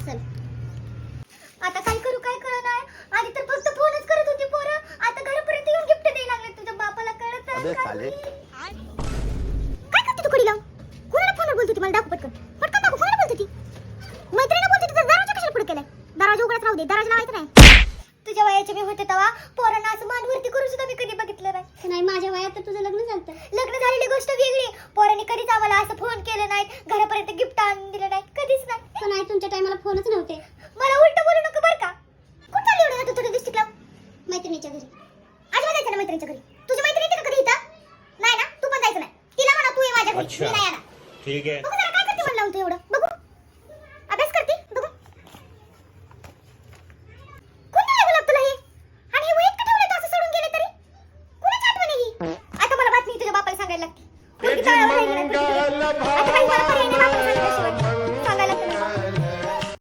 चल. आता काय करू काय कळलं नाही. आधी तर फक्त फोनच करत होती पोरं, आता घरापर्यंत येऊन गिफ्ट द्यायला लागले. तुझ्या बापाला कळत अबे नाही साले. काय करते तू कडीला? कोणाला फोनवर बोलत होती? मला दाखव पटकन. पटकन दाखव. कोणाला बोलत होती? मैत्रिणीला बोलत होती तर दरवाजा कशाला पुढे केलाय? दरवाजा उघडाच राहू दे, दरवाजा लावायचा नाही. तुझ्या वयाचे मी होते तेव्हा पोरांना असं मानवरती करू सुद्धा मी कधी बघितलं नाही. नाही माझ्या वयात तर तुझं लग्न झालं. लग्न झालेली गोष्ट वेगळी. पोरांनी कधीच आम्हाला असं फोन केलं नाही, घरापर्यंत गिफ्ट आणून दिलं नाही, कधीच नाही. पण आई तुमच्या टायमाला फोनच नव्हते. मला उलट बोलू नको बरं का. कुठं चालली एवढं तू तुझं डिस्ट्रिक्टला? मैत्रिणीच्या घरी. आजोबा जायचं ना मैत्रिणीच्या घरी. तुझी मैत्रीण येते का कधी इथं? नाही ना, तू पण जायचं नाही. तिला म्हणा तू ये माझ्या घरी, अच्छा. मी नाही येणार. ठीक है. बघू जरा काय करते म्हणलं लावून तू एवढं. बघू अभ्यास करते बघू. कोण नाही बोलत तुला हे? आणि हे वयात का ठेवलं तू असं सोडून गेले तरी? कुणाची आठवण आहे ही? आता मला बातमी तुझ्या बापाला सांगायला लागते. पोरगी चाळावर राहिली नाही, पोरगी.